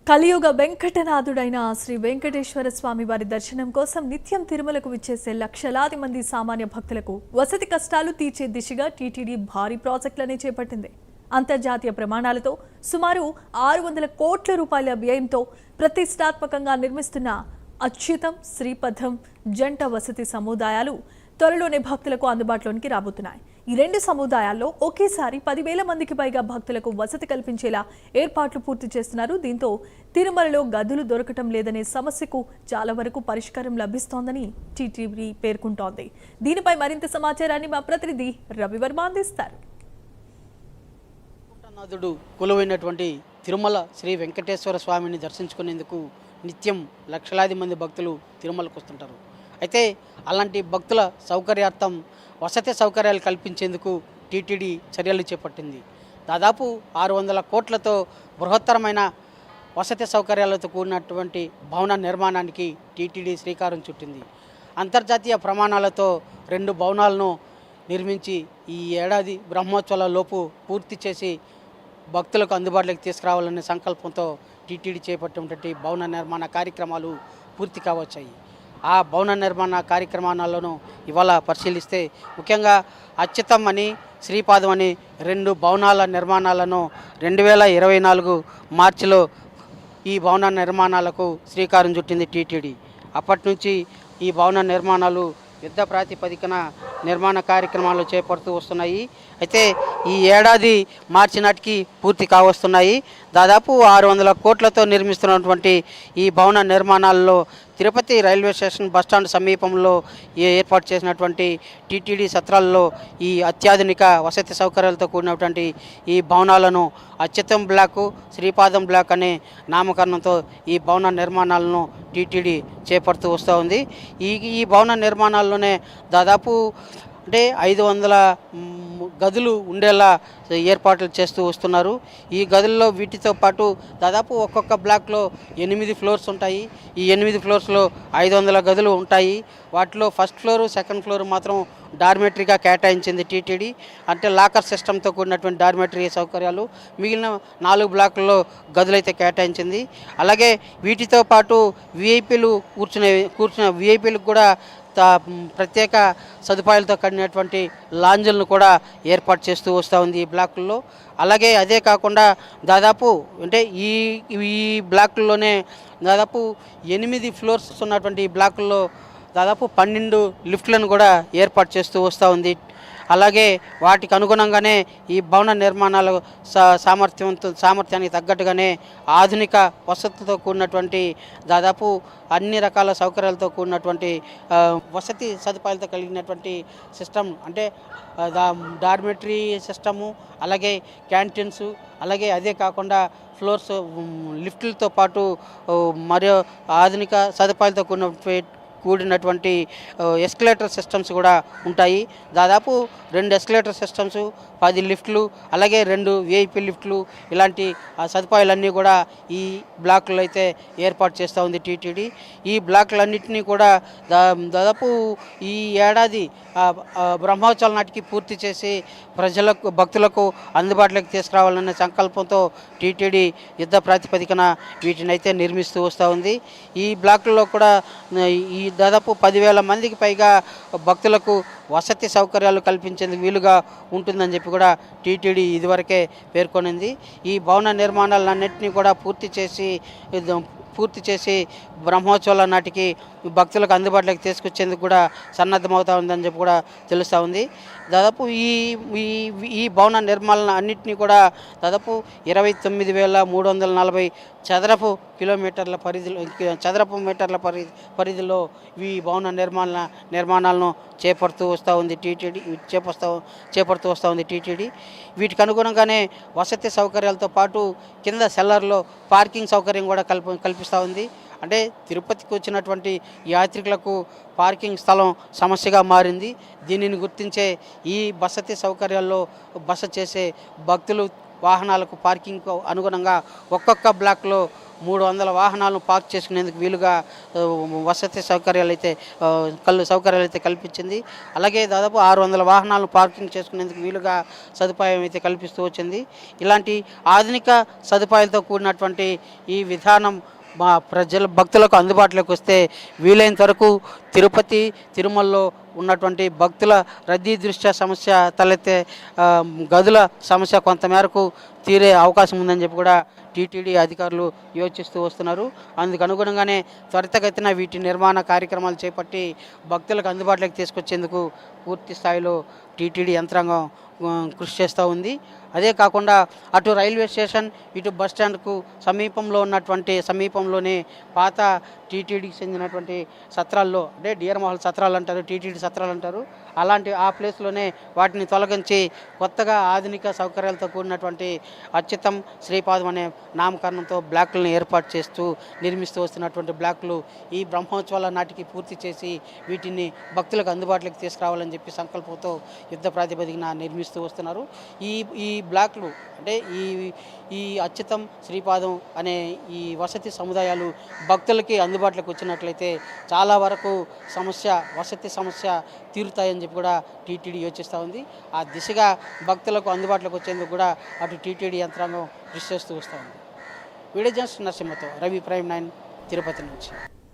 కలియుగ వెంకటనాథుడైన శ్రీ వెంకటేశ్వర స్వామి వారి దర్శనం కోసం నిత్యం తిరుమలకు విచ్చేసే లక్షలాది మంది సామాన్య భక్తులకు వసతి కష్టాలు తీర్చే దిశగా టీటీడీ భారీ ప్రాజెక్టులను చేపట్టింది. అంతర్జాతీయ ప్రమాణాలతో సుమారు 600 కోట్ల రూపాయల వ్యయంతో ప్రతిష్టాత్మకంగా నిర్మిస్తున్న అచ్యుతం, శ్రీపథం జంట వసతి సముదాయాలు త్వరలోనే భక్తులకు అందుబాటులోకి రాబోతున్నాయి. ఈ రెండు సముదాయాల్లో ఒకేసారి 10,000 మందికి పైగా భక్తులకు వసతి కల్పించేలా ఏర్పాట్లు పూర్తి చేస్తున్నారు. దీంతో తిరుమలలో గదులు దొరకటం లేదనే సమస్యకు చాలా వరకు పరిష్కారం లభిస్తోందని టీటీడీ పేర్కొంటోంది. దీనిపై మరింత సమాచారాన్ని మా ప్రతినిధి రవివర్మ అందిస్తారు. నాథుడు కొలువైనటువంటి తిరుమల శ్రీ వెంకటేశ్వర స్వామిని దర్శించుకునేందుకు నిత్యం లక్షలాది మంది భక్తులు తిరుమలకు వస్తుంటారు. అయితే అలాంటి భక్తుల సౌకర్యార్థం వసతి సౌకర్యాలు కల్పించేందుకు టీటీడీ చర్యలు చేపట్టింది. దాదాపు 600 కోట్లతో బృహత్తరమైన వసతి సౌకర్యాలతో కూడినటువంటి భవన నిర్మాణానికి టీటీడీ శ్రీకారం చుట్టింది. అంతర్జాతీయ ప్రమాణాలతో 2 భవనాలను నిర్మించి ఈ ఏడాది బ్రహ్మోత్సవాల లోపు పూర్తి చేసి భక్తులకు అందుబాటులోకి తీసుకురావాలనే సంకల్పంతో టీటీడీ చేపట్టినటువంటి భవన నిర్మాణ కార్యక్రమాలు పూర్తి కావచ్చాయి. ఆ భవన నిర్మాణ కార్యక్రమాలను ఇవాళ పరిశీలిస్తే ముఖ్యంగా అచ్యుతం అని, శ్రీపాదం అని 2 భవనాల నిర్మాణాలను 2024 మార్చిలో ఈ భవన నిర్మాణాలకు శ్రీకారం చుట్టింది టీటీడీ. అప్పటి నుంచి ఈ భవన నిర్మాణాలు యుద్ధ ప్రాతిపదికన నిర్మాణ కార్యక్రమాలు చేపడుతూ వస్తున్నాయి. అయితే ఈ ఏడాది మార్చి నాటికి పూర్తి కావస్తున్నాయి. దాదాపు 600 కోట్లతో నిర్మిస్తున్నటువంటి ఈ భవన నిర్మాణాల్లో తిరుపతి రైల్వే స్టేషన్ బస్టాండ్ సమీపంలో ఏర్పాటు చేసినటువంటి టీటీడీ సత్రాల్లో ఈ అత్యాధునిక వసతి సౌకర్యాలతో కూడినటువంటి ఈ భవనాలను అచ్యుతం బ్లాకు, శ్రీపాదం బ్లాక్ అనే నామకరణంతో ఈ భవన నిర్మాణాలను టీటీడీ చేపడుతూ వస్తూ ఉంది. ఈ భవన నిర్మాణాల్లోనే దాదాపు 500 గదులు ఉండేలా ఏర్పాట్లు చేస్తూ వస్తున్నారు. ఈ గదుల్లో వీటితో పాటు దాదాపు ఒక్కొక్క బ్లాక్లో 8 ఫ్లోర్స్ ఉంటాయి. ఈ 8 ఫ్లోర్స్లో 500 గదులు ఉంటాయి. వాటిలో ఫస్ట్ ఫ్లోరు, సెకండ్ ఫ్లోర్ మాత్రం డార్మెటరీగా కేటాయించింది టీటీడీ. అంటే లాకర్ సిస్టంతో కూడినటువంటి డార్మెటరీ సౌకర్యాలు. మిగిలిన 4 బ్లాకుల్లో గదులైతే కేటాయించింది. అలాగే వీటితో పాటు విఐపీలు కూర్చున్న విఐపీలకు కూడా ప్రత్యేక సదుపాయాలతో కడినటువంటి లాంజ్లను కూడా ఏర్పాటు చేస్తూ వస్తూ ఉంది ఈ బ్లాకుల్లో. అలాగే అదే కాకుండా దాదాపు ఈ బ్లాకుల్లోనే దాదాపు 8 ఫ్లోర్స్ ఉన్నటువంటి ఈ బ్లాకుల్లో దాదాపు 12 లిఫ్ట్లను కూడా ఏర్పాటు చేస్తూ వస్తూ ఉంది. అలాగే వాటికి అనుగుణంగానే ఈ భవన నిర్మాణాల సామర్థ్యానికి తగ్గట్టుగానే ఆధునిక వసతితో కూడినటువంటి దాదాపు అన్ని రకాల సౌకర్యాలతో కూడినటువంటి వసతి సదుపాయాలతో కలిగినటువంటి సిస్టమ్, అంటే డార్మెటరీ సిస్టము, అలాగే క్యాంటీన్స్, అలాగే అదే కాకుండా ఫ్లోర్స్ లిఫ్ట్లతో పాటు మరియు ఆధునిక సదుపాయాలతో కూడినటువంటి ఎస్కలేటర్ సిస్టమ్స్ కూడా ఉంటాయి. దాదాపు 2 ఎస్కలేటర్ సిస్టమ్స్, 10 లిఫ్ట్లు, అలాగే 2 విఐపీ లిఫ్ట్లు, ఇలాంటి సదుపాయాలన్నీ కూడా ఈ బ్లాకుల్లో అయితే ఏర్పాటు చేస్తూ ఉంది టీటీడీ. ఈ బ్లాకులన్నింటినీ కూడా దాదాపు ఈ ఏడాది బ్రహ్మోత్సవాల నాటికి పూర్తి చేసి భక్తులకు అందుబాటులోకి తీసుకురావాలనే సంకల్పంతో టీటీడీ యుద్ధ ప్రాతిపదికన వీటిని అయితే నిర్మిస్తూ వస్తూ ఉంది. ఈ బ్లాకుల్లో కూడా ఈ దాదాపు 10,000 మందికి పైగా భక్తులకు వసతి సౌకర్యాలు కల్పించేందుకు వీలుగా ఉంటుందని చెప్పి కూడా టీటీడీ ఇదివరకే పేర్కొనింది. ఈ భవన నిర్మాణాలన్నింటినీ కూడా పూర్తి చేసి బ్రహ్మోత్సవాల నాటికి భక్తులకు అందుబాటులోకి తీసుకొచ్చేందుకు కూడా సన్నద్ధమవుతూ ఉందని చెప్పి కూడా తెలుస్తూ ఉంది. దాదాపు ఈ భవన నిర్మాణాలను అన్నింటినీ కూడా దాదాపు 29,340 చదరపు మీటర్ల పరిధిలో ఈ భవన నిర్మాణాలను చేపడుతూ వస్తూ ఉంది టీటీడీ. వీటికి అనుగుణంగానే వసతి సౌకర్యాలతో పాటు కింద సెల్లర్లో పార్కింగ్ సౌకర్యం కూడా కల్పిస్తూ ఉంది. అంటే తిరుపతికి వచ్చినటువంటి యాత్రికులకు పార్కింగ్ స్థలం సమస్యగా మారింది. దీనిని గుర్తించే ఈ వసతి సౌకర్యాల్లో బస చేసే భక్తులు వాహనాలకు పార్కింగ్కు అనుగుణంగా ఒక్కొక్క బ్లాక్లో 300 వాహనాలను పార్క్ చేసుకునేందుకు వీలుగా వసతి సౌకర్యాలు అయితే సౌకర్యాలు అయితే కల్పించింది. అలాగే దాదాపు 600 వాహనాలను పార్కింగ్ చేసుకునేందుకు వీలుగా సదుపాయం అయితే కల్పిస్తూ వచ్చింది. ఇలాంటి ఆధునిక సదుపాయాలతో కూడినటువంటి ఈ విధానం మా భక్తులకు అందుబాటులోకి వస్తే వీలైనంత వరకు తిరుపతి తిరుమలలో ఉన్నటువంటి భక్తుల రద్దీ దృష్ట్యా సమస్య తలెత్తే గదుల సమస్య కొంతమేరకు తీరే అవకాశం ఉందని చెప్పి కూడా టీటీడీ అధికారులు యోచిస్తూ వస్తున్నారు. అందుకు అనుగుణంగానే త్వరితగతిన వీటి నిర్మాణ కార్యక్రమాలు చేపట్టి భక్తులకు అందుబాటులోకి తీసుకొచ్చేందుకు పూర్తి స్థాయిలో టీటీడీ యంత్రాంగం కృషి చేస్తూ ఉంది. అదే కాకుండా అటు రైల్వే స్టేషన్ ఇటు బస్ స్టాండ్కు సమీపంలోనే పాత టీటీడీకి చెందినటువంటి సత్రాల్లో అంటే డిఆర్ మహల్ సత్రాలు అంటారు, టీటీడీ సత్రాలు అంటారు, అలాంటి ఆ ప్లేస్లోనే వాటిని తొలగించి కొత్తగా ఆధునిక సౌకర్యాలతో కూడినటువంటి అచ్యుతం శ్రీపాదం అనే నామకరణంతో బ్లాక్లను ఏర్పాటు చేస్తూ నిర్మిస్తూ వస్తున్నటువంటి బ్లాక్లు ఈ బ్రహ్మోత్సవాల నాటికి పూర్తి చేసి వీటిని భక్తులకు అందుబాటులోకి తీసుకురావాలని చెప్పి సంకల్పంతో యుద్ధ ప్రాతిపదికన నిర్మిస్తూ వస్తున్నారు. ఈ బ్లాక్లు అంటే ఈ అచ్యుతం శ్రీపాదం అనే ఈ వసతి సముదాయాలు భక్తులకి అందుబాటులోకి వచ్చినట్లయితే చాలా వరకు వసతి సమస్య తీరుతాయని చెప్పి కూడా టీటీడీ యోచిస్తూ ఉంది. ఆ దిశగా భక్తులకు అందుబాటులోకి వచ్చేందుకు కూడా అటు టీటీడీ యంత్రాంగం కృషి చేస్తూ వస్తూ ఉంది. వీడియో జర్నలిస్ట్ నరసింహతో రవి ప్రైమ్ 9 తిరుపతి నుంచి.